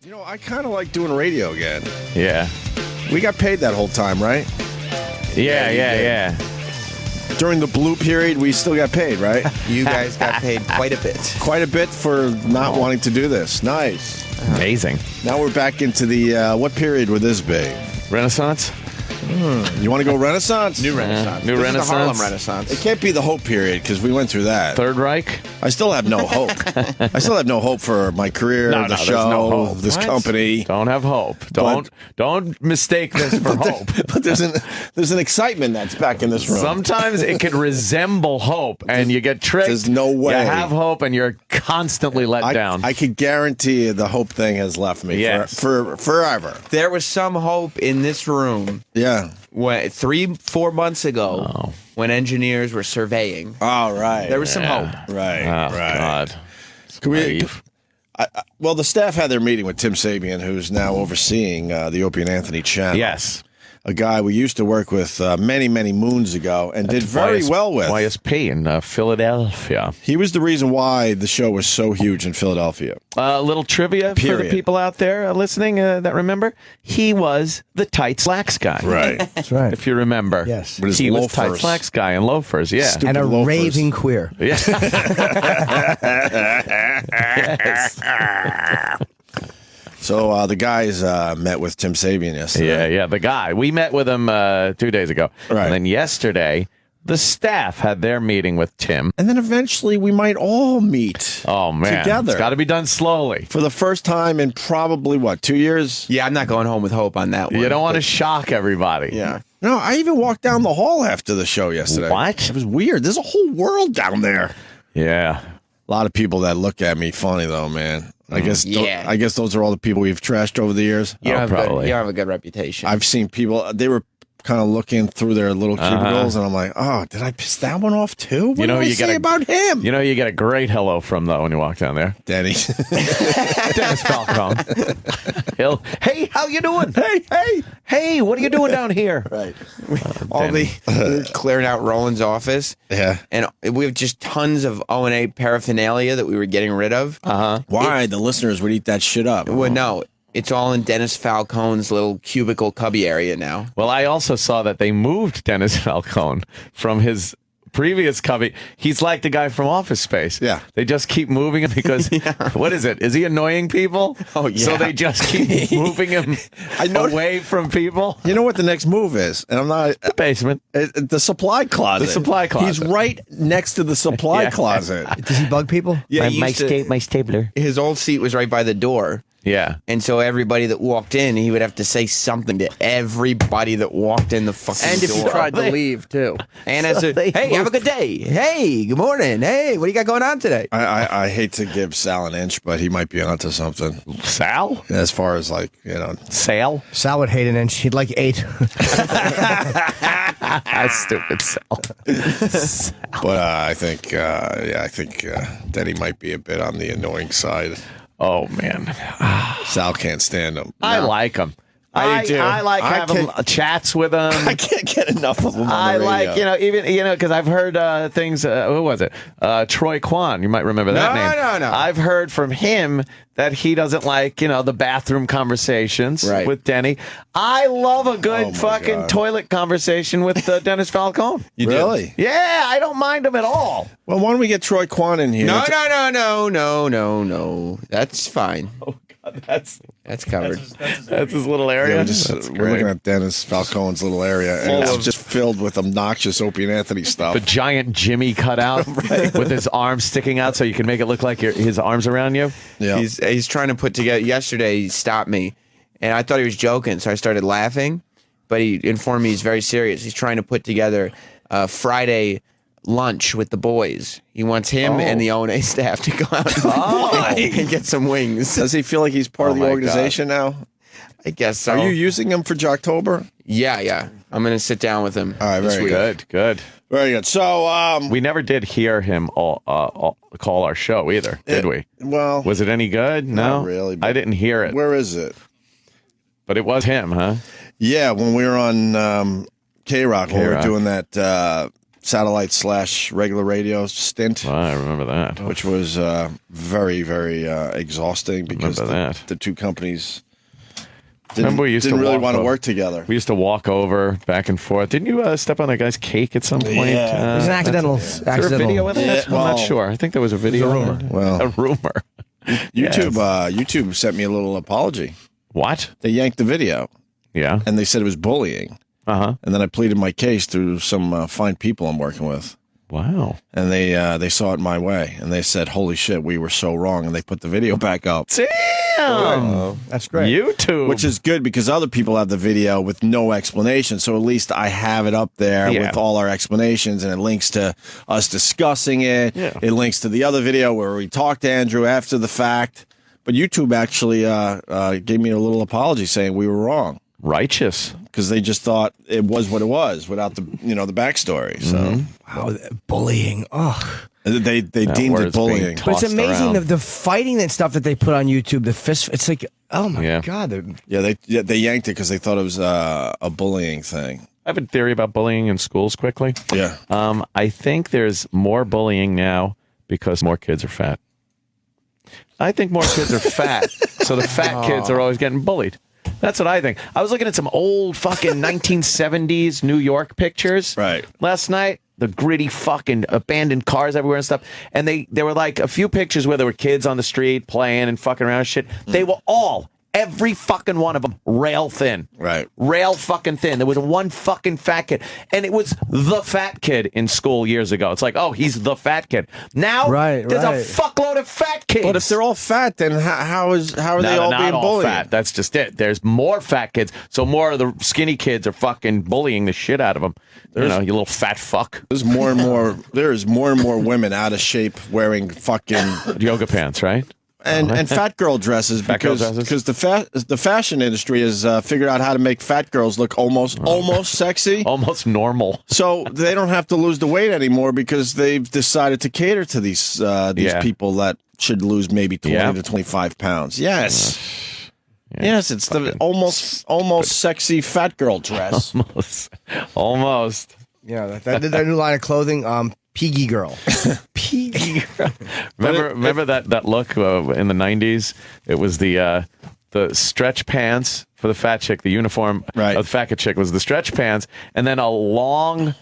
You know, I kind of like doing radio again. Yeah. We got paid that whole time, right? Yeah. During the blue period, we still got paid, right? You guys got paid quite a bit. Quite a bit for not wanting to do this. Nice. Amazing. Now we're back into the, what period would this be? Renaissance? You want to go Renaissance? New Renaissance. New This Renaissance. is the Harlem Renaissance. It can't be the Hope period because we went through that. Third Reich? I still have no hope. I still have no hope for my career, the there's show, no hope. this company. Don't have hope. Don't mistake this for hope. But there's an excitement that's back in this room. Sometimes it can resemble hope, and you get tricked. There's no way. You have hope, and you're constantly let down. I could guarantee you the hope thing has left me for forever. There was some hope in this room Yeah. when 3-4 months ago when engineers were surveying. All right. There was some hope. Right. Oh, right. God. Can we, Naive. well, the staff had their meeting with Tim Sabean, who's now overseeing the Opie and Anthony channel. Yes. A guy we used to work with many, many moons ago and did very well with. YSP in Philadelphia. He was the reason why the show was so huge in Philadelphia. A little trivia for the Period. people out there listening that remember. He was the tight slacks guy. Right. That's right. If you remember. Yes. With his He was tight loafers. slacks guy and loafers. Yeah. Stupid And a loafers. raving queer. Yes. So the guys met with Tim Sabean yesterday. Yeah. The guy. We met with him 2 days ago. Right. And then yesterday, the staff had their meeting with Tim. And then eventually we might all meet. Oh, man. Together. It's got to be done slowly. For the first time in probably, 2 years? Yeah, I'm not going home with hope on that one. You don't want to shock everybody. Yeah. No, I even walked down the hall after the show yesterday. What? It was weird. There's a whole world down there. Yeah. A lot of people that look at me funny, though, man. I guess Yeah. I guess those are all the people we've trashed over the years. You don't, have probably. you don't have a good reputation. I've seen people, they were kind of looking through their little cubicles, and I'm like, oh, did I piss that one off too? What did I say about him? You know, you get a great hello from, though, when you walk down there. Denny. Dennis Falcone. Hey, how you doing? Hey, what are you doing down here? Right. All the clearing out Roland's office. Yeah. And we have just tons of O&A paraphernalia that we were getting rid of. Why? The listeners would eat that shit up. Well, no, it's all in Dennis Falcone's little cubicle cubby area now. Well, I also saw that they moved Dennis Falcone from his previous cubby. He's like the guy from Office Space. Yeah. They just keep moving him because, what is it? Is he annoying people? Oh, yeah. So they just keep moving him away from people? You know what the next move is? And I'm not... The basement. the supply closet. The supply closet. He's right next to the supply Yeah. closet. Does he bug people? Yeah, he used to- my stapler. his old seat was right by the door. Yeah. And so everybody that walked in, he would have to say something to everybody that walked in the fucking And if door. you tried to leave, too. And I said, hey, have a good day. Hey, good morning. Hey, what do you got going on today? I hate to give Sal an inch, but he might be onto something. Sal? As far as Sal? Sal would hate an inch. He'd like 8. Stupid Sal. But I think Denny might be a bit on the annoying side. Oh, man. Sal can't stand him. I like him. I do. I like I having chats with him. I can't get enough of him. I on the like, radio. because I've heard things. Who was it? Troy Kwan. You might remember that name. No. I've heard from him that he doesn't like, the bathroom conversations Right. with Denny. I love a good Oh, my fucking God. toilet conversation with Dennis Falcone. You really? Yeah, I don't mind him at all. Well, why don't we get Troy Kwan in here? No. That's fine. Oh, God, that's covered. that's his little area. Yeah, That's we're great. looking at Dennis Falcone's little area, and it's just filled with obnoxious Opie and Anthony stuff. The giant Jimmy cutout with his arms sticking out so you can make it look like his arms around you. Yeah. He's trying to put together. Yesterday, he stopped me, and I thought he was joking, so I started laughing. But he informed me he's very serious. He's trying to put together Friday lunch with the boys. He wants him and the O&A staff to go out and get some wings. Does he feel like he's part of the my organization now? I guess so. Are you using him for Jocktober? Yeah. I'm going to sit down with him. All right, this very week. Good. Very good. So, We never did hear him call our show either, did we? well, Was it any good? No, Not really, but- I didn't hear it, where is it? but it was him, huh? Yeah, when we were on K-Rock, when we were K-Rock. doing that satellite / regular radio stint. I remember that. Which was very, very exhausting because the two companies didn't really want to work together. We used to walk over back and forth. Didn't you step on a guy's cake at some point? Yeah. It was an accidental. Is there a video of that? I'm not sure. I think there was a video. A rumor. Well, a rumor. YouTube sent me a little apology. What? They yanked the video. Yeah. And they said it was bullying. Uh-huh. And then I pleaded my case through some fine people I'm working with. Wow. And they saw it my way, and they said, "Holy shit, we were so wrong," and they put the video back up. Damn. That's great. YouTube. Which is good because other people have the video with no explanation, so at least I have it up there with all our explanations, and it links to us discussing it. Yeah. It links to the other video where we talked to Andrew after the fact. But YouTube actually gave me a little apology saying we were wrong. Righteous. Because they just thought it was what it was without the the backstory. So Wow, bullying. Oh, they deemed it bullying. but it's amazing the fighting and stuff that they put on YouTube. The fist. It's like, oh my god. They yanked it because they thought it was a bullying thing. I have a theory about bullying in schools quickly. Yeah. I think there's more bullying now because more kids are fat. I think more kids are fat, so the fat kids are always getting bullied. That's what I think. I was looking at some old fucking 1970s New York pictures last night. The gritty fucking abandoned cars everywhere and stuff. And there were like a few pictures where there were kids on the street playing and fucking around and shit. They were every fucking one of them rail thin. Right. Rail fucking thin. There was one fucking fat kid. And it was the fat kid in school years ago. It's like, oh, he's the fat kid. Now, there's a fuckload of fat kids. But if they're all fat, then how are they all being bullied? Fat. That's just it. There's more fat kids. So more of the skinny kids are fucking bullying the shit out of them. You little fat fuck. There's more and more women out of shape wearing fucking yoga pants, right? And fat girl dresses because the fashion industry has figured out how to make fat girls look almost sexy, almost normal. So they don't have to lose the weight anymore because they've decided to cater to these people that should lose maybe 20 to 25 pounds. Yes. Yes, it's the almost sexy fat girl dress. Almost. Yeah, their new line of clothing. Piggy girl. Piggy girl. Remember that look in the 90s? It was the stretch pants for the fat chick. The uniform of the fat chick was the stretch pants, and then a long,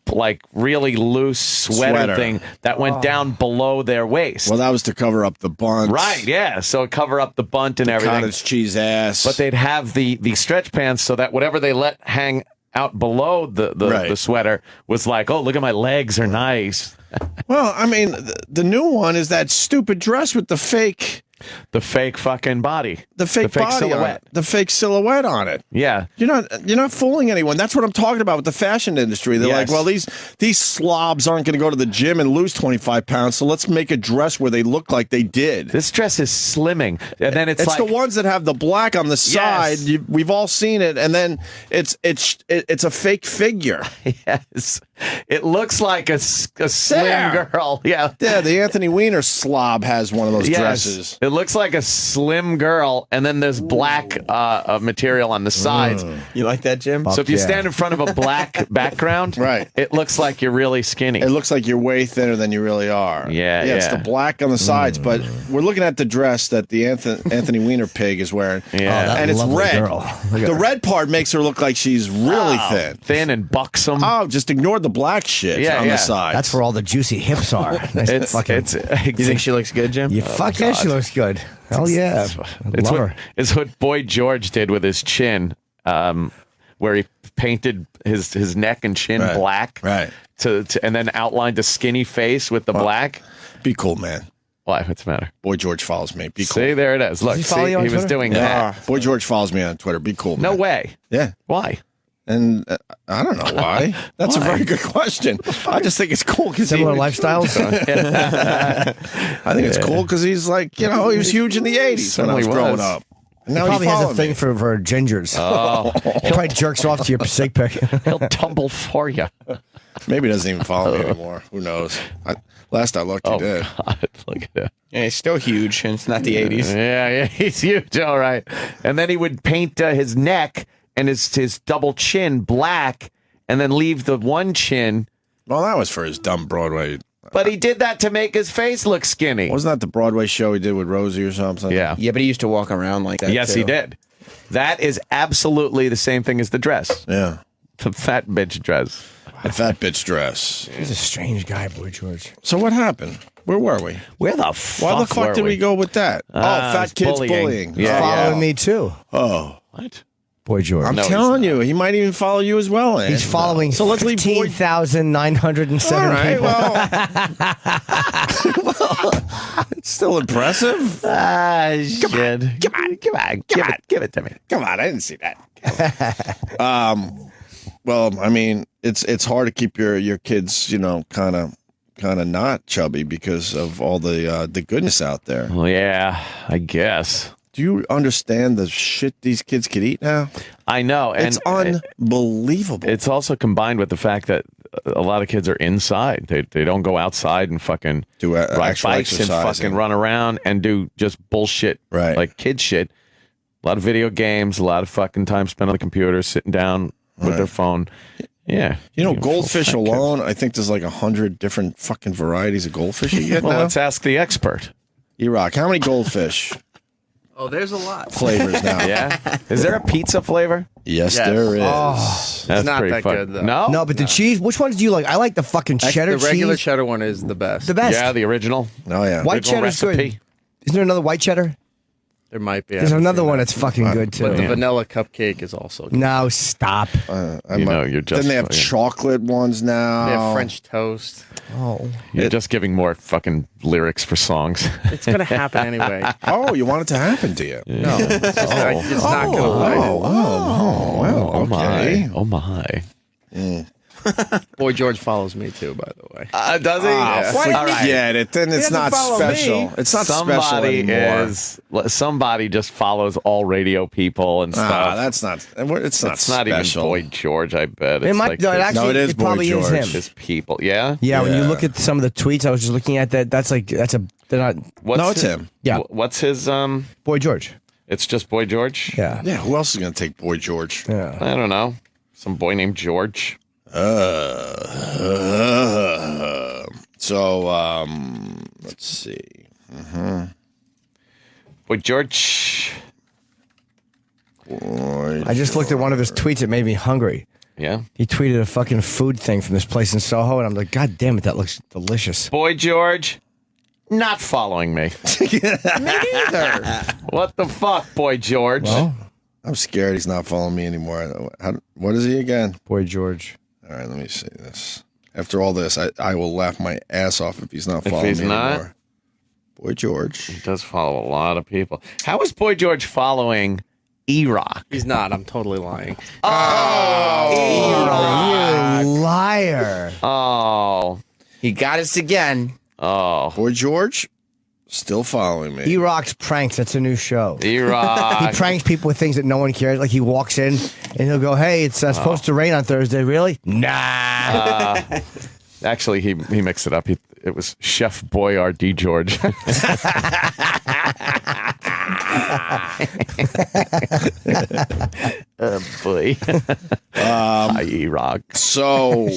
like really loose sweater thing that went down below their waist. Well, that was to cover up the bunt. Right, yeah. So cover up the bunt and everything. Cottage cheese ass. But they'd have the stretch pants so that whatever they let hang out below the sweater was like, oh, look at my legs are nice. Well, I mean, the new one is that stupid dress with the fake fucking body, the fake body silhouette, the fake silhouette on it. Yeah, you're not fooling anyone. That's what I'm talking about with the fashion industry. They're like, well, these slobs aren't going to go to the gym and lose 25 pounds, so let's make a dress where they look like they did. This dress is slimming, and then it's like the ones that have the black on the side. We've all seen it, and then it's a fake figure. Yes, it looks like a slim girl. Yeah, the Anthony Weiner slob has one of those dresses. It looks like a slim girl, and then there's black material on the sides. You like that, Jim? So if you stand in front of a black background, it looks like you're really skinny. It looks like you're way thinner than you really are. Yeah. It's the black on the sides, but we're looking at the dress that the Anthony Weiner pig is wearing. Yeah, and it's red. The red part makes her look like she's really thin and buxom. Oh, just ignore the black shit on the side. That's where all the juicy hips are. You think she looks good, Jim? Fuck yeah, she looks good. Hell yeah. It's what Boy George did with his chin, where he painted his neck and chin black, and then outlined a skinny face with the black. Be cool, man. Why? What's the matter? Boy George follows me. Be cool. See, there it is. Look, he was doing that. Boy George follows me on Twitter. Be cool, man. No way. Yeah. Why? And I don't know why. That's a very good question. I just think it's cool because similar lifestyles. I think it's cool because he's like, he was huge in the 80s when I was growing up. Now he probably has a thing for gingers. Oh. He probably jerks off to your sick pic. He'll tumble for you. Maybe he doesn't even follow me anymore. Who knows? Last I looked, he did. God, look at that. Yeah, he's still huge, and it's not the 80s. Yeah, he's huge. All right. And then he would paint his neck and his double chin black, and then leave the one chin Well, that was for his dumb Broadway. But he did that to make his face look skinny. Wasn't that the Broadway show he did with Rosie or something? Yeah. Yeah, but he used to walk around like that. Yes, too. he did. That is absolutely the same thing as the dress. Yeah. The fat bitch dress. The fat bitch dress. He's a strange guy, Boy George. So what happened? Where were we? Where the fuck Why the fuck were did we go with that? Fat kids bullying. Yeah, Following me too. Oh. What? Boy George. I'm telling you, he might even follow you as well. He's following So let's leave Boy. 15,907 All right, people. well, it's still impressive. Shit. Come on. Give it to me. Come on, I didn't see that. Well, I mean, it's hard to keep your kids, kind of not chubby because of all the goodness out there. Well, yeah, I guess. Do you understand the shit these kids could eat now? I know. And it's unbelievable. It's also combined with the fact that a lot of kids are inside. They don't go outside and fucking do ride bikes and fucking run around and do just bullshit, right? Like kid shit. A lot of video games, a lot of fucking time spent on the computer, sitting down with their phone. Yeah. Goldfish alone, I think there's like 100 different fucking varieties of goldfish you get well, now. let's ask the expert. Erock, how many goldfish? Oh, there's a lot. Flavors now. Yeah. Is there a pizza flavor? Yes. There is. It's not that good, though. No? No, but the cheese, which ones do you like? I like the fucking cheddar cheese. The regular cheddar one is the best. The best. Yeah, the original. Oh, yeah. White Original cheddar's good. recipe. Isn't there another white cheddar? There might be. There's another one that's fucking good, too. But the vanilla cupcake is also good. No, stop. You're just... Then they have chocolate ones now. They have French toast. Oh. You're just giving more fucking lyrics for songs. It's going to happen anyway. Oh, you want it to happen to you? No. It's not going to Well, Oh, okay. my. Oh, my. Boy George follows me, too, by the way. Does he? Forget it. Then it's not special. It's not special anymore. Somebody just follows all radio people and stuff. That's not. It's not. It's not special. even Boy George. I bet it's might, like no, it is it probably Boy is George. him. his people. Yeah. Yeah, when you Yeah. look at some of the tweets, I was just looking at that. They're not. No, it's him. Yeah. What's his? Boy George. It's just Boy George. Yeah. Yeah. Who else is going to take Boy George? Yeah. I don't know. Some boy named George. So, let's see. Boy George. I just looked at one of his tweets. It made me hungry. Yeah. He tweeted a fucking food thing from this place in Soho, and I'm like, God damn it, that looks delicious. Boy George. Not following me. Me neither. What the fuck, Boy George? Well, I'm scared he's not following me anymore. What is he again? Boy George. All right, let me see this. After all this, I will laugh my ass off if he's not following he's me not? anymore. Boy George. He does follow a lot of people. How is Boy George following Erock? He's not. I'm totally lying. You liar. Oh. He got us again. Oh. Boy George, still following me. Erock's Pranks. That's a new show. Erock. He pranks people with things that no one cares. Like he walks in and he'll go, "Hey, it's supposed to rain on Thursday." Really? Nah. Actually, he mixed it up. It was Chef Boyardee George. Oh, boy. Hi, Erock. So,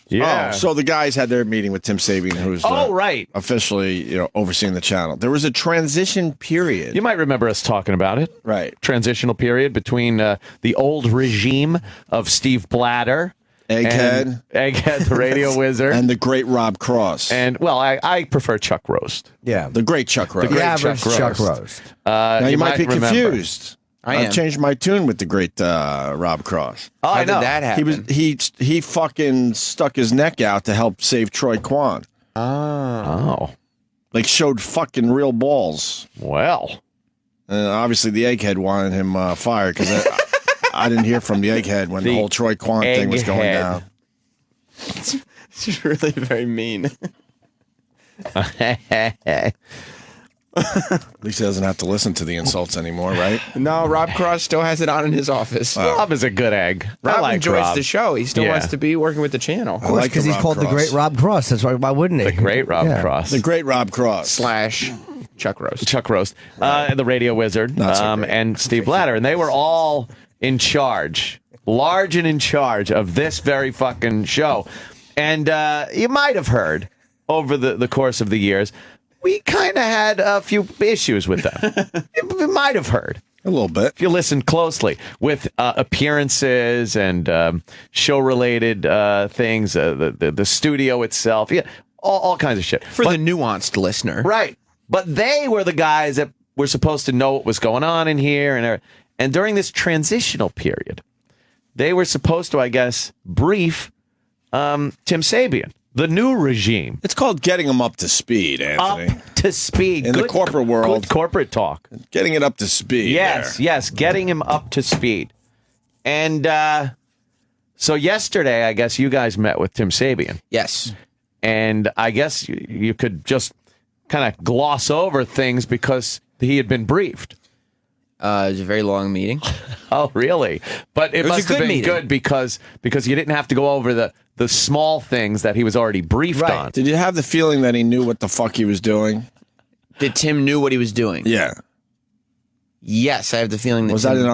Yeah. so the guys had their meeting with Tim Sabean, who's right. officially overseeing the channel. There was a transition period. You might remember us talking about it. Right. Transitional period between the old regime of Steve Blatter. Egghead. Egghead, the radio wizard. And the great Rob Cross. And, well, I prefer Chuck Roast. Yeah. The great Chuck Rose. great The average Chuck Chuck Rose. Now you might be remember. confused. I am. I've changed my tune with the great Rob Cross. Oh, How I know. did that happen? He fucking stuck his neck out to help save Troy Kwan. Oh, Like showed fucking real balls. well. And obviously the egghead wanted him fired because I didn't hear from the egghead when the whole Troy Kwan thing was going egghead. down. It's really very mean. At least he doesn't have to listen to the insults anymore, right? No, Rob Cross still has it on in his office. Rob is a good egg. Rob I like enjoys Rob. the show. He still Yeah. wants to be working with the channel. Of course, like because the he's Rob called the Cross. Great Rob Cross. That's why wouldn't he? The great Rob Yeah. Cross. The great Rob Cross. / Chuck Roast. Chuck Roast. The radio wizard. Not so great. And Steve Blatter. And they were all in charge large and in charge of this very fucking show. And you might have heard over the course of the years, we kind of had a few issues with them. You might have heard. A little bit. If you listen closely with appearances and show-related things, the studio itself, all kinds of shit. For the nuanced listener. Right. But they were the guys that were supposed to know what was going on in here. And during this transitional period, they were supposed to, I guess, brief Tim Sabean, the new regime. It's called getting them up to speed, Anthony. Up to speed. In the corporate world. Good corporate talk. Getting it up to speed. Yes, getting him up to speed. And so yesterday, I guess you guys met with Tim Sabean. Yes. And I guess you could just kind of gloss over things because he had been briefed. It was a very long meeting. Oh, really? But it must have been good because you didn't have to go over the small things that he was already briefed on. Did you have the feeling that he knew what the fuck he was doing? Did Tim knew what he was doing? Yeah. Yes, I have the feeling that Was that an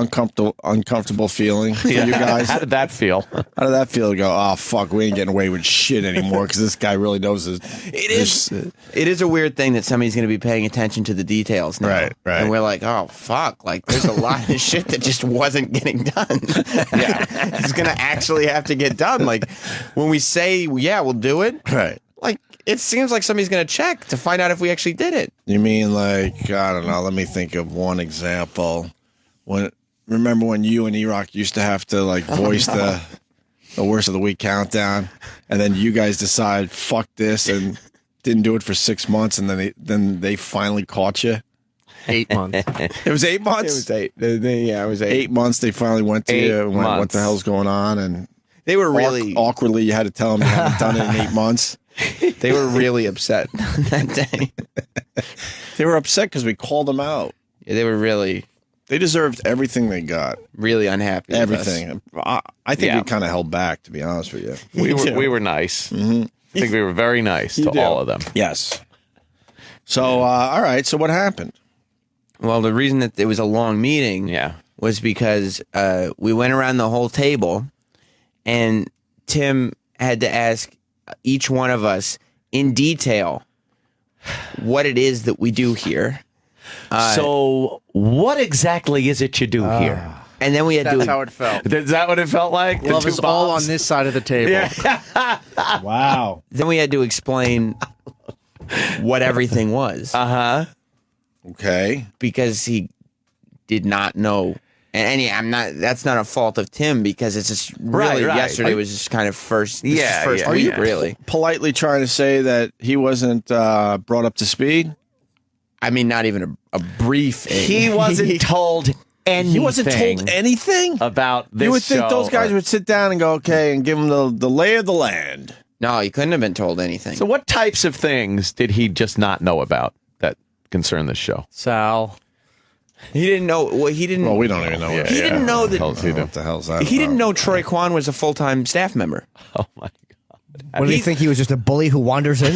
uncomfortable feeling for you guys? How did that feel? How did that feel to go, oh, fuck, we ain't getting away with shit anymore because this guy really knows his... It is a weird thing that somebody's going to be paying attention to the details now. Right. And we're like, oh, fuck, like, there's a lot of shit that just wasn't getting done. It's going to actually have to get done. Like, when we say, yeah, we'll do it, Right. like, it seems like somebody's going to check to find out if we actually did it. You mean like, I don't know, let me think of one example. Remember when you and Erock used to have to like voice the worst of the week countdown, and then you guys decide, fuck this, and didn't do it for 6 months, and then they finally caught you? 8 months. It was 8 months? It was 8. Yeah, it was 8. 8 months they finally went to you and went, what months. the hell's going on? And They were really awkwardly, you had to tell them you hadn't done it in 8 months. They were really upset that day. They were upset because we called them out. Yeah, they were really, They deserved everything they got. really unhappy. with us. Everything. I think we kind of held back, to be honest with you. We were nice. I think we were very nice to all of them. Yes. So, all right. So what happened? Well, the reason that it was a long meeting Yeah. was because we went around the whole table, and Tim had to ask each one of us in detail what it is that we do here. So what exactly is it you do here? And then we had That's to... how it felt. Is that what it felt like? The Love two is all Bobs? on this side of the table. Wow. Then we had to explain what everything was. Uh-huh. Okay. Because he did not know. And yeah, that's not a fault of Tim, because it's just really Right. yesterday was just kind of first week, yeah. really. Politely trying to say that he wasn't brought up to speed? I mean, not even a brief. He wasn't told anything. He wasn't told anything? about this You would think show those guys or- would sit down and go, okay, and give him the lay of the land. No, he couldn't have been told anything. So what types of things did he just not know about that concern this show? Sal. He didn't know. Well, he didn't. Well, we don't even know. He didn't know that. What the hell's that? He didn't about? know Troy Kwan was a full-time staff member. Oh, my God. What did he think? He was just a bully who wanders in?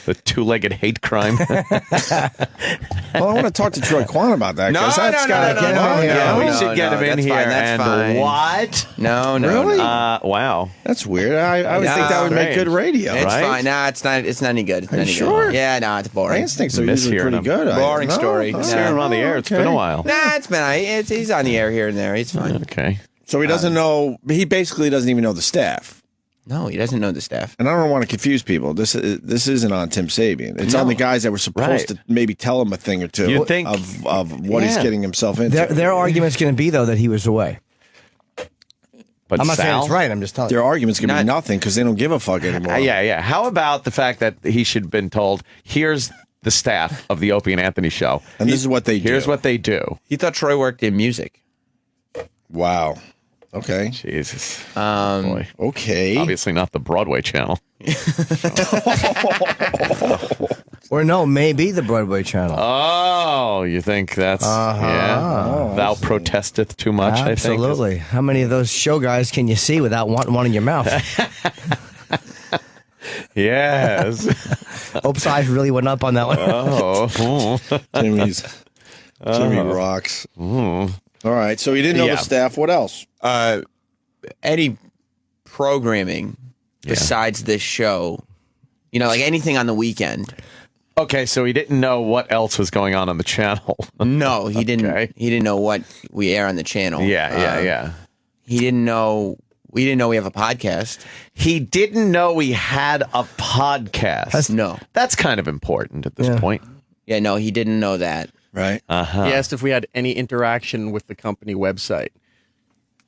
The two-legged hate crime. Well, I want to talk to Troy Kwan about that. 'Cause that's gotta get him in here. Yeah, we No, should get no, him in that's here. fine, that's and fine. what? No. Really? Wow. That's weird. I would think that would make good radio. It's Right? fine. Nah, it's not. It's not any good. It's not you any sure? Good. Yeah, no, it's boring. Instincts are Miss usually hearing pretty him. good. Boring No? story. Oh, Let's hear him on the air. It's been a while. Nah, it's been. He's on the air here and there. He's fine. Okay. So he doesn't know. He basically doesn't even know the staff. No, he doesn't know the staff. And I don't want to confuse people. This isn't on Tim Sabean. It's on the guys that were supposed to maybe tell him a thing or two You'd think- of what he's getting himself into. Their argument's going to be, though, that he was away. But I'm not saying Sal? it's right. I'm just telling you. Their argument's going to be nothing because they don't give a fuck anymore. Yeah. How about the fact that he should have been told, here's the staff of the Opie and Anthony show. And this is what they do. Here's what they do. He thought Troy worked in music. Wow. Okay. Jesus. Um, Boy. Okay. Obviously not the Broadway channel. Or no, maybe the Broadway channel. Oh, you think that's... Yeah. Thou protesteth too much, I think. Absolutely. How many of those show guys can you see without wanting one in your mouth? Yes. Ope's eyes really went up on that one. Oh. Timmy's Jimmy rocks. All right, so you didn't know the staff. What else? Any programming besides this show, like anything on the weekend. Okay, so he didn't know what else was going on the channel. No, he didn't. He didn't know what we air on the channel. Yeah. He didn't know. We didn't know we have a podcast. He didn't know we had a podcast. No. That's kind of important at this point. Yeah, no, he didn't know that. Right. He asked if we had any interaction with the company website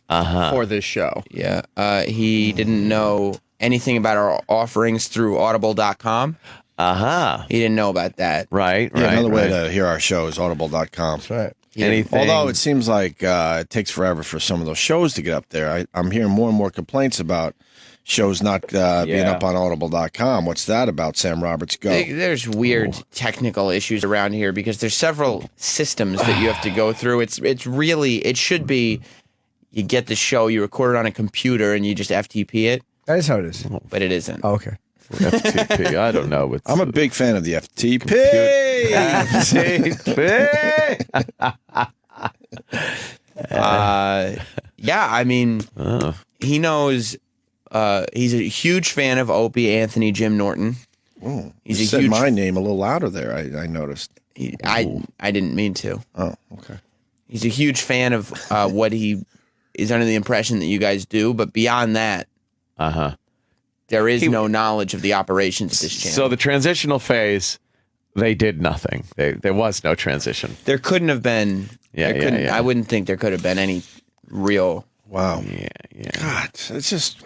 for this show. Yeah. He didn't know anything about our offerings through audible.com. He didn't know about that. Right. Another way to hear our show is audible.com. That's right. Anything. Although it seems like it takes forever for some of those shows to get up there. I'm hearing more and more complaints about shows not being up on audible.com. What's that about, Sam Roberts? Go. There's weird technical issues around here because there's several systems that you have to go through. It should be you get the show, you record it on a computer, and you just FTP it. That is how it is. But it isn't. Oh, okay. FTP. I don't know. I'm a big fan of the FTP. I mean, he knows. He's a huge fan of Opie Anthony, Jim Norton. Oh, He's you a said huge. my name a little louder there. I noticed. I didn't mean to. Oh, okay. He's a huge fan of what he is under the impression that you guys do, but beyond that, there is no knowledge of the operations of this channel. So the transitional phase, they did nothing. There was no transition. There couldn't have been. I wouldn't think there could have been any real. Wow. Yeah. God, it's just.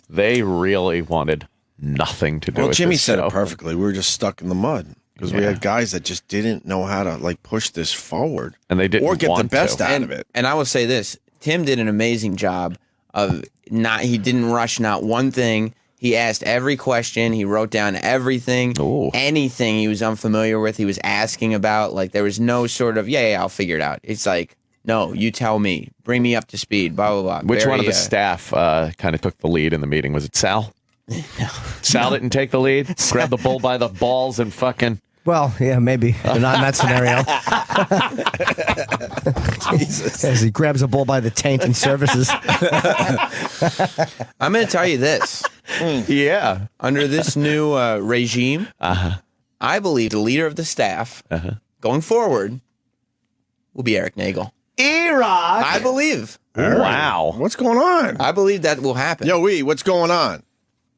They really wanted nothing to do with Jimmy this said show. it perfectly. We were just stuck in the mud because we had guys that just didn't know how to push this forward, and they didn't or get the want best to. out of it. And I will say this: Tim did an amazing job of not. He didn't rush not one thing. He asked every question. He wrote down everything. Ooh. Anything he was unfamiliar with, he was asking about. Like there was no sort of I'll figure it out. It's like. No, you tell me. Bring me up to speed. Blah, blah, blah. Which one of the staff kind of took the lead in the meeting? Was it Sal? No. Sal didn't take the lead? Grab the bull by the balls and fucking... Well, yeah, maybe. But not in that scenario. Jesus. As he grabs a bull by the taint and services. I'm going to tell you this. Yeah. Under this new regime, I believe the leader of the staff going forward will be Erock Nagel. Erock! I believe. Wow. What's going on? I believe that will happen. Yo, what's going on?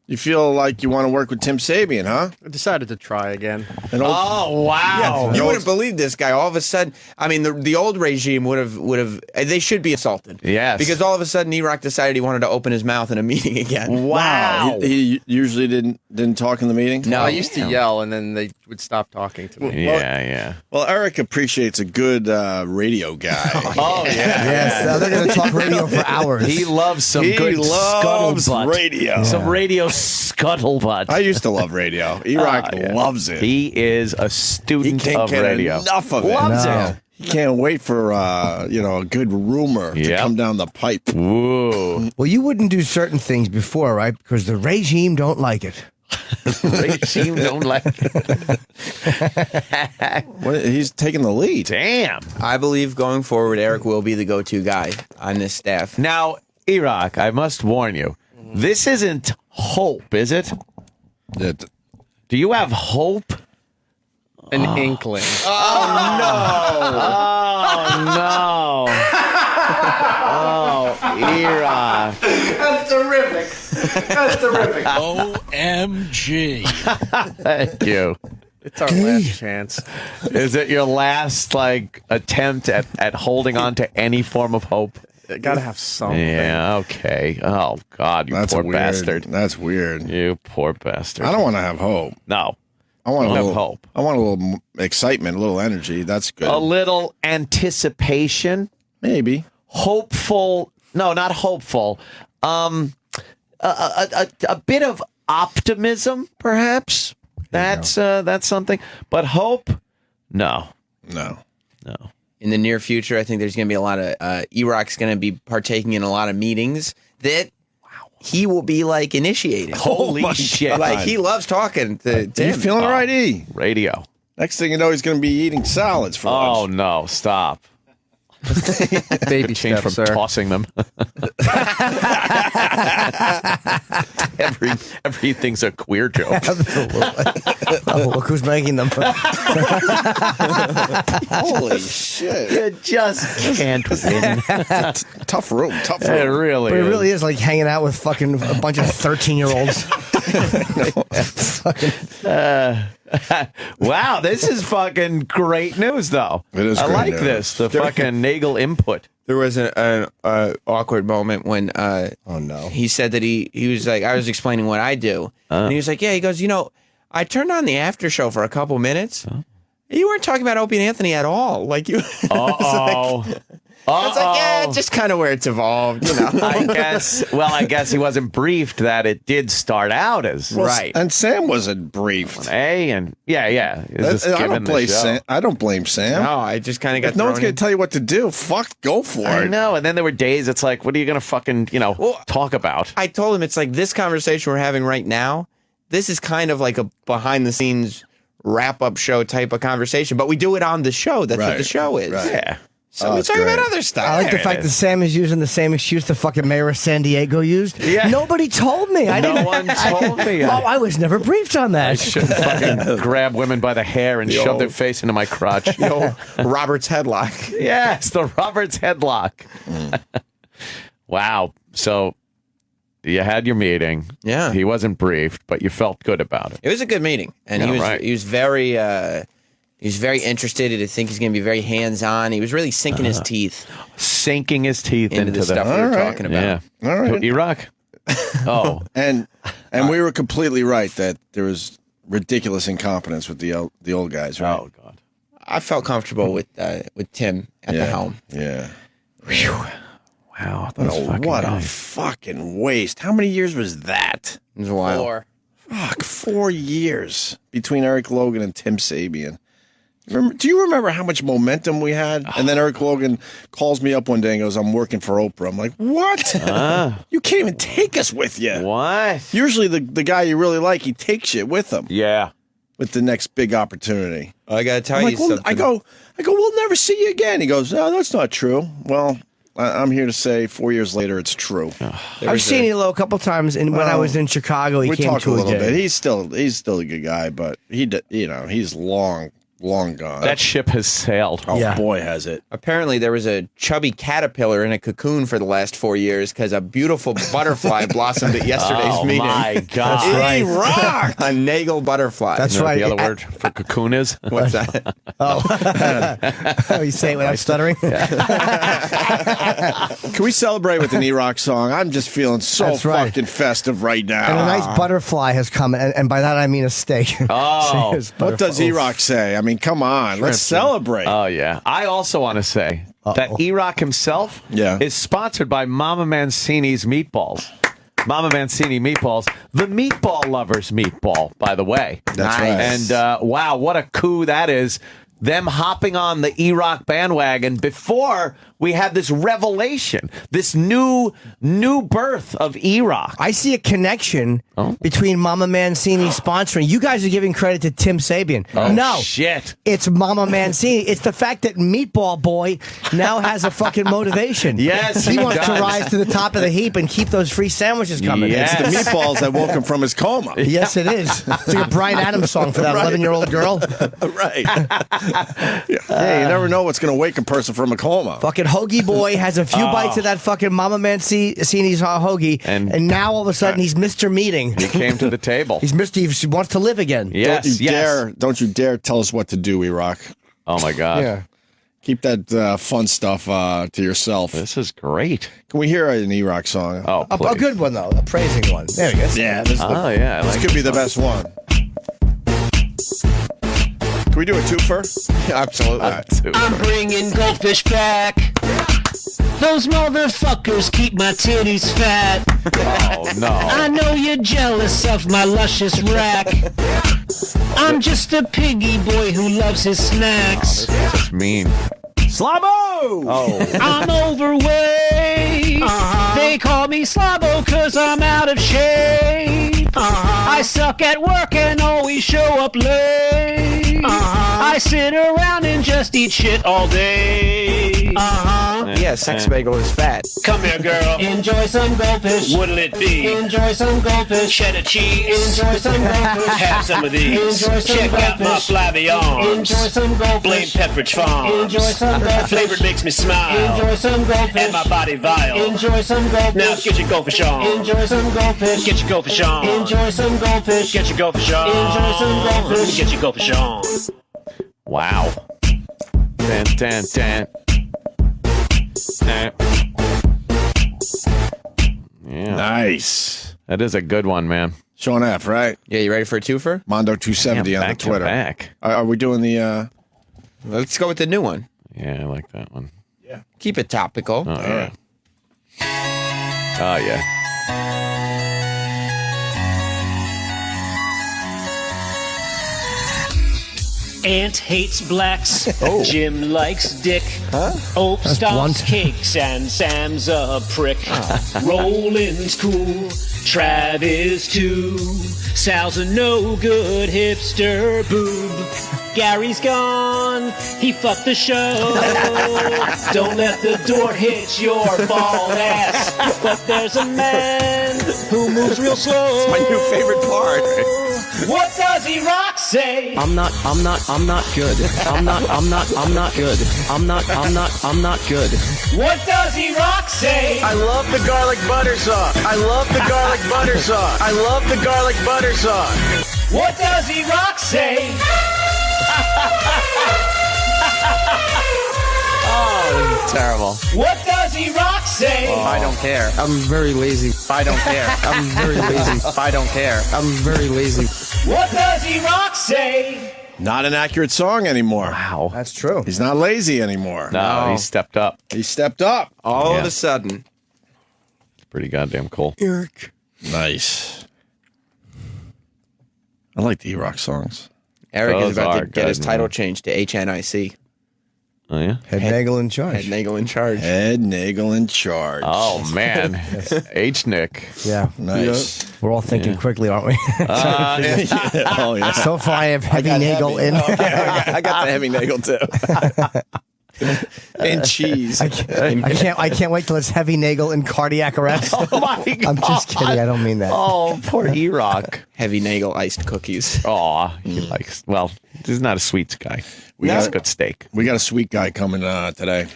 You feel like you want to work with Tim Sabean, huh? I decided to try again. Oh, wow. You wouldn't believe this guy. All of a sudden, I mean, the old regime would have. They should be assaulted. Yes. Because all of a sudden, Erock decided he wanted to open his mouth in a meeting again. Wow. He usually didn't talk in the meeting? No. I used to yell, and then they would stop talking to me. Yeah. Well, Eric appreciates a good radio guy. Oh, yeah. Yes, they're going to talk radio for hours. He loves some He good loves scuttlebutt. radio. Some radio scuttlebutt. I used to love radio. Erock loves it. He is a student can't of get radio. enough of it. Loves No. it. He can't wait for a good rumor to come down the pipe. Whoa. Well, you wouldn't do certain things before, right? Because the regime don't like it. Regime don't like it. He's taking the lead. Damn. I believe going forward, Erock will be the go-to guy on this staff. Now, Erock, I must warn you. This isn't hope, is it? Do you have hope? An inkling. Oh, no. Oh, Erock. That's terrific. OMG. Thank you. It's our last chance. Is it your last, attempt at holding on to any form of hope? Gotta have something. Yeah, okay. Oh, God, you poor bastard. That's weird. You poor bastard. I don't want to have hope. No. I want a little hope. I want a little excitement, a little energy. That's good. A little anticipation. Maybe. Hopeful. No, not hopeful. A bit of optimism, perhaps. That's something. But hope? No. In the near future, I think there's going to be a lot of Erock's going to be partaking in a lot of meetings that he will be initiating. Holy shit. He loves talking to Tim. You feeling all right, E? Radio. Next thing you know, he's going to be eating salads for lunch. Oh, no. Stop. Baby Change from steps, sir. tossing them. Everything's a queer joke. Absolutely. Oh, look who's making them. Holy shit. You just can't win. Tough room. Tough room. It really But it is. really is like hanging out with fucking a bunch of 13-year-olds. Wow, this is fucking great news, though. It is I great like news. this. The fucking Nagel input. There was an awkward moment when Oh, no. he said that he was like, I was explaining what I do. And he was like, yeah, he goes, I turned on the after show for a couple minutes. You weren't talking about Opie and Anthony at all. Like you. Uh-oh. It's like, yeah, it's just kind of where it's evolved, I guess he wasn't briefed that it did start out as Right. And Sam wasn't briefed. and yeah. It's just I given don't the blame show. Sam. I don't blame Sam. No, I just kind of got If no one's thrown going in. to tell you what to do, fuck, go for I it. know, and then there were days it's like, what are you going to fucking, talk about? I told him it's like this conversation we're having right now. This is kind of like a behind the scenes wrap up show type of conversation, but we do it on the show. That's what Right. the show is. Right. Yeah. So we it's talk about great. other stuff. I like the fact that Sam is using the same excuse the fucking mayor of San Diego used. Yeah. Nobody told me. I No didn't. one told me. Oh, I was never briefed on I that. shouldn't fucking grab women by the hair and shove their face into my crotch. Robert's headlock. Yes, the Roberts headlock. Wow. So you had your meeting. Yeah. He wasn't briefed, but you felt good about it. It was a good meeting, and Yeah, he was very interested. I think he's going to be very hands on. He was really sinking his teeth Sinking his teeth into the stuff we were talking about. Yeah. All right. Erock. Oh. And we were completely right that there was ridiculous incompetence with the old guys, right? Oh, God. I felt comfortable with Tim at the helm. Yeah. Wow. That's fucking What a nice. fucking waste. How many years was that? It was a while. 4. Fuck, 4 years between Eric Logan and Tim Sabean. Do you remember how much momentum we had? And then Eric Logan calls me up one day and goes, I'm working for Oprah. I'm like, what? You can't even take us with you. What? Usually the guy you really like, he takes you with him Yeah. with the next big opportunity. I got to tell I'm you like, well, something. I go, we'll never see you again. He goes, no, that's not true. Well, I'm here to say 4 years later, it's true. I've seen Elo a couple times, and when I was in Chicago, he We came talked to a little game. bit. He's still a good guy, but he's long gone. That ship has sailed. oh Yeah. boy, has it. Apparently, there was a chubby caterpillar in a cocoon for the last 4 years because a beautiful butterfly blossomed at yesterday's meeting. My God. That's right. Rock! A Nagel butterfly. That's You know what right. the other word for cocoon is? What's that? Oh, you say it without stuttering? Can we celebrate with an Erock song? I'm just feeling so That's right. fucking festive right now. And a nice butterfly has come, and by that I mean a steak. Oh. Serious What does butterfly. Erock say? I mean, come on, let's celebrate. Oh, yeah. I also want to say that Erock himself is sponsored by Mama Mancini's Meatballs. Mama Mancini Meatballs, the meatball lovers meatball, by the way. That's right. And wow, what a coup that is. Them hopping on the Erock bandwagon before we had this revelation, this new birth of Erock. I see a connection between Mama Mancini sponsoring. You guys are giving credit to Tim Sabean. No. Shit. It's Mama Mancini. It's the fact that Meatball Boy now has a fucking motivation. Yes, he he wants to does. rise to the top of the heap and keep those free sandwiches coming. Yes. The meatballs that woke him from his coma. Yes, it is. It's like a Bryan Adams song for that 11-year-old girl. Right. Hey, you never know what's going to wake a person from a coma. Fucking Hoagie Boy has a few bites of that fucking Mama Mancini's hoagie, And- now all of a sudden he's Mr. Meeting. He came to the table. He's Mr. He wants to live again. Yes, yes. Don't you dare tell us what to do, Erock. Oh, my God. Yeah. Keep that fun stuff to yourself. This is great. Can we hear an Erock song? Oh, A please. good one, though. A praising one. There he is. Yeah, this, Oh, yeah. I this like could be the best one. Can we do a twofer? Absolutely. I'm bringing goldfish back. Those motherfuckers keep my titties fat. Oh, no. I know you're jealous of my luscious rack. I'm just a piggy boy who loves his snacks. That's just mean. Slabo! Oh. I'm overweight. They call me Slabo cause I'm out of shape. I suck at work and always show up late. I sit around and just eat shit all day. Yeah, sex bagel is fat. Come here, girl. Enjoy some goldfish. What'll it be? Enjoy some goldfish. Cheddar cheese. Enjoy some goldfish. Have some of these. Enjoy some Check goldfish. Out my flabby arms. Enjoy some goldfish. Blame Pepperidge Farms. Enjoy some goldfish. Flavored makes me smile. Enjoy some goldfish. And my body vile. Enjoy some goldfish. Now get your goldfish on. Enjoy some goldfish. Get your goldfish on. Enjoy some goldfish. Get your goldfish on. Enjoy some goldfish. Get your goldfish on. Wow. Dun, dun, dun. Yeah. Nice. That is a good one, man. Sean F, right? Yeah, you ready for a twofer? Mondo 270 on the Twitter. Back. Are we doing the... Let's go with the new one. Yeah, I like that one. Yeah. Keep it topical. Oh, yeah. Oh, yeah. Aunt hates blacks. Jim likes dick. Ope blunt. stomps cakes and Sam's a prick. Roland's cool. Travis too. Sal's a no good hipster boob. Gary's gone. He fucked the show. Don't let the door hit your bald ass. But there's a man who moves real slow. It's my new favorite part. What does Erock say? I'm not good. I'm not good. I'm not good. What does Erock say? I love the garlic butter sauce. I love the garlic butter sauce. I love the garlic butter sauce. What does Erock say? Oh, this is terrible. What does Erock say? I don't care. I'm very lazy. I don't care. I'm very lazy. I don't care. I'm very lazy. What does Erock say? Not an accurate song anymore. Wow. That's true. He's not lazy anymore. No, he stepped up. He stepped up. All Yeah. of a sudden. It's pretty goddamn cool. Nice. I like the Erock songs. Eric Those is about are to get his good, title man. changed to HNIC. Oh, yeah? Head Nagel in charge. Head Nagel in charge. Head Nagel in charge. Oh, man. H-Nick. Yeah. Nice. We're all thinking quickly, aren't we? Oh, yeah. So far, I have heavy Nagel in. I got the heavy Nagel, too. And cheese. I can't wait till it's heavy Nagel in cardiac arrest. Oh, my God. I'm just kidding. I don't mean that. Oh, poor Erock. Heavy Nagel iced cookies. Aw, he likes, well, he's not a sweets guy. He has good steak. We got a sweet guy coming today.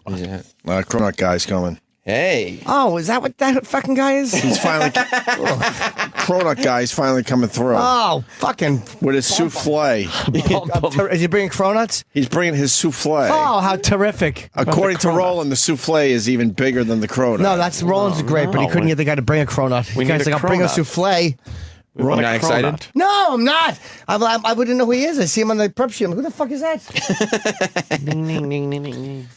Yeah. Cronut guy's coming. Hey. Oh, is that what that fucking guy is? He's finally... Cronut guy's finally coming through. Oh, fucking. With his souffle. Is he bringing cronuts? He's bringing his souffle. Oh, how terrific. According to Roland, the souffle is even bigger than the cronut. No, that's Roland's great, but he couldn't get the guy to bring a cronut. We The guy's need a like, I'll bring a cronut. souffle. You're not excited? No, I'm not. I wouldn't know who he is. I see him on the prep sheet. I'm like, who the fuck is that? Ding, ding, ding, ding, ding.